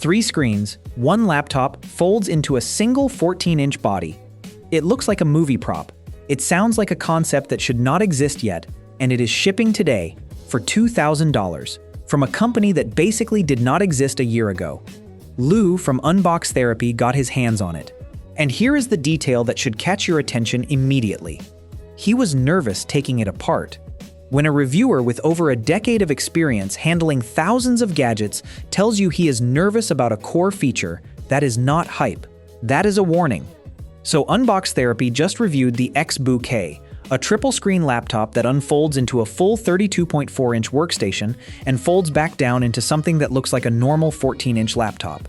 3 screens, 1 laptop folds into a single 14-inch body. It looks like a movie prop. It sounds like a concept that should not exist yet, and it is shipping today for $2,000 from a company that basically did not exist a year ago. Lou from Unbox Therapy got his hands on it. And here is the detail that should catch your attention immediately. He was nervous taking it apart. When a reviewer with over a decade of experience handling thousands of gadgets tells you he is nervous about a core feature, that is not hype. That is a warning. So Unbox Therapy just reviewed the Xbook, a triple-screen laptop that unfolds into a full 32.4-inch workstation and folds back down into something that looks like a normal 14-inch laptop.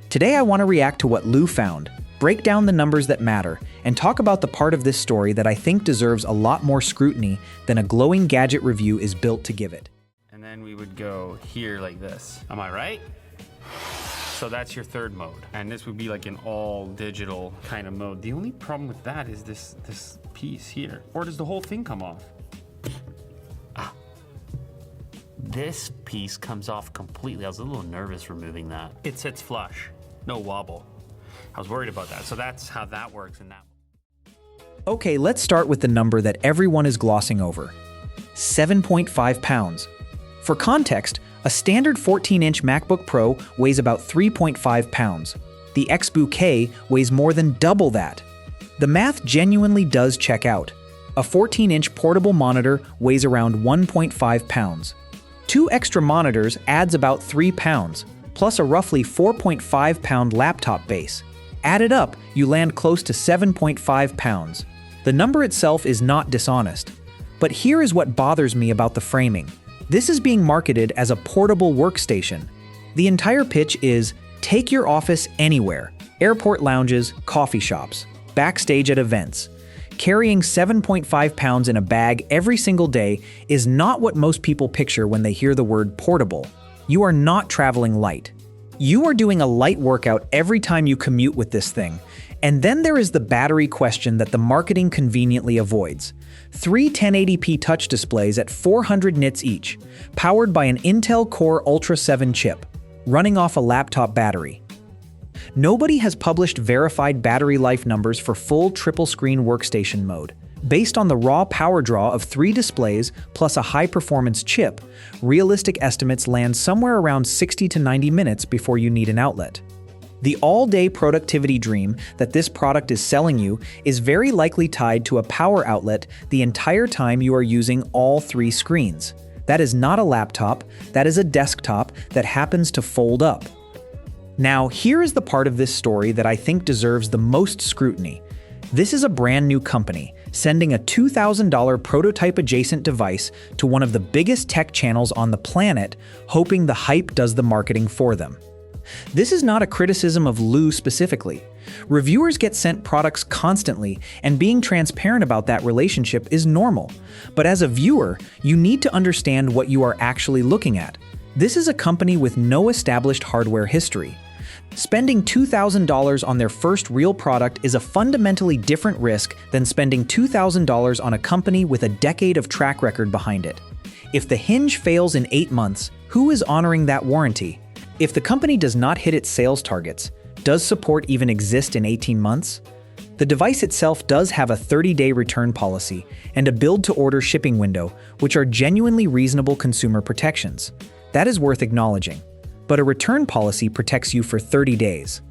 Today I want to react to what Lou found, break down the numbers that matter, and talk about the part of this story that I think deserves a lot more scrutiny than a glowing gadget review is built to give it. And then we would go here like this. Am I right? So that's your third mode. And this would be like an all digital kind of mode. The only problem with that is this piece here. Or does the whole thing come off? This piece comes off completely. I was a little nervous removing that. It sits flush, no wobble. I was worried about that. So that's how that works in that. Okay, let's start with the number that everyone is glossing over. 7.5 pounds. For context, a standard 14-inch MacBook Pro weighs about 3.5 pounds. The Xbook weighs more than double that. The math genuinely does check out. A 14-inch portable monitor weighs around 1.5 pounds. 2 extra monitors adds about 3 pounds, plus a roughly 4.5-pound laptop base. Added up, you land close to 7.5 pounds. The number itself is not dishonest. But here is what bothers me about the framing. This is being marketed as a portable workstation. The entire pitch is, take your office anywhere. Airport lounges, coffee shops, backstage at events. Carrying 7.5 pounds in a bag every single day is not what most people picture when they hear the word portable. You are not traveling light. You are doing a light workout every time you commute with this thing. And then there is the battery question that the marketing conveniently avoids. 3 1080p touch displays at 400 nits each, powered by an Intel Core Ultra 7 chip, running off a laptop battery. Nobody has published verified battery life numbers for full triple-screen workstation mode. Based on the raw power draw of 3 displays plus a high-performance chip, realistic estimates land somewhere around 60 to 90 minutes before you need an outlet. The all-day productivity dream that this product is selling you is very likely tied to a power outlet the entire time you are using all 3 screens. That is not a laptop, that is a desktop that happens to fold up. Now, here is the part of this story that I think deserves the most scrutiny. This is a brand new company sending a $2,000 prototype-adjacent device to one of the biggest tech channels on the planet, hoping the hype does the marketing for them. This is not a criticism of Lou specifically. Reviewers get sent products constantly, and being transparent about that relationship is normal. But as a viewer, you need to understand what you are actually looking at. This is a company with no established hardware history. Spending $2,000 on their first real product is a fundamentally different risk than spending $2,000 on a company with a decade of track record behind it. If the hinge fails in 8 months, who is honoring that warranty? If the company does not hit its sales targets, does support even exist in 18 months? The device itself does have a 30-day return policy and a build-to-order shipping window, which are genuinely reasonable consumer protections. That is worth acknowledging. But a return policy protects you for 30 days.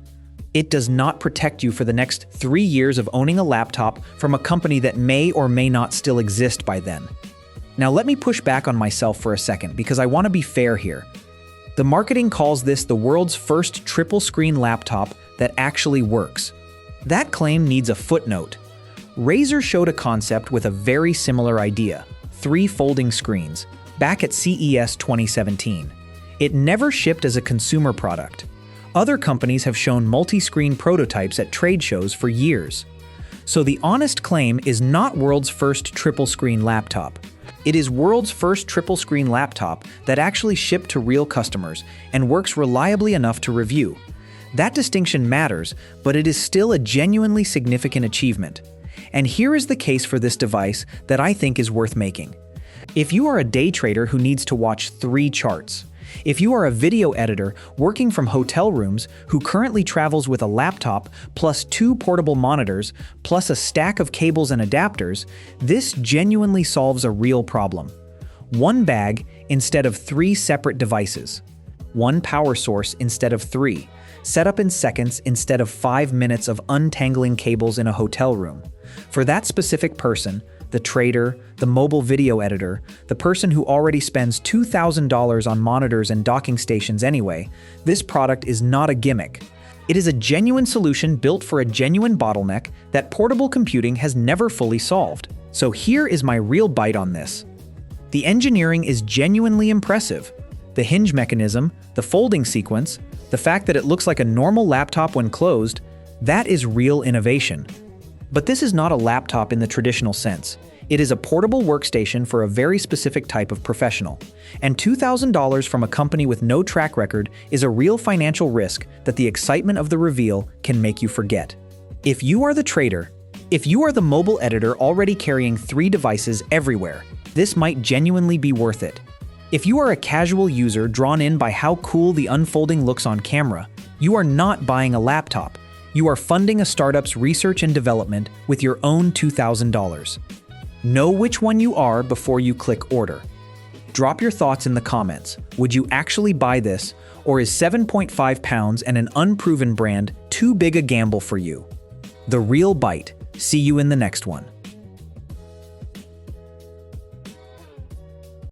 It does not protect you for the next 3 years of owning a laptop from a company that may or may not still exist by then. Now let me push back on myself for a second because I want to be fair here. The marketing calls this the world's first triple-screen laptop that actually works. That claim needs a footnote. Razer showed a concept with a very similar idea, 3 folding screens, back at CES 2017. It never shipped as a consumer product. Other companies have shown multi-screen prototypes at trade shows for years. So the honest claim is not world's first triple-screen laptop. It is world's first triple-screen laptop that actually shipped to real customers and works reliably enough to review. That distinction matters, but it is still a genuinely significant achievement. And here is the case for this device that I think is worth making. If you are a day trader who needs to watch 3 charts, If you are a video editor working from hotel rooms who currently travels with a laptop plus 2 portable monitors plus a stack of cables and adapters, this genuinely solves a real problem. One bag instead of 3 separate devices. One power source instead of 3. Set up in seconds instead of 5 minutes of untangling cables in a hotel room. For that specific person, the trader, the mobile video editor, the person who already spends $2,000 on monitors and docking stations anyway, this product is not a gimmick. It is a genuine solution built for a genuine bottleneck that portable computing has never fully solved. So here is my real bite on this. The engineering is genuinely impressive. The hinge mechanism, the folding sequence, the fact that it looks like a normal laptop when closed, that is real innovation. But this is not a laptop in the traditional sense. It is a portable workstation for a very specific type of professional. And $2,000 from a company with no track record is a real financial risk that the excitement of the reveal can make you forget. If you are the trader, if you are the mobile editor already carrying 3 devices everywhere, this might genuinely be worth it. If you are a casual user drawn in by how cool the unfolding looks on camera, you are not buying a laptop. You are funding a startup's research and development with your own $2,000. Know which one you are before you click order. Drop your thoughts in the comments. Would you actually buy this, or is 7.5 pounds and an unproven brand too big a gamble for you? The Real Byte. See you in the next one.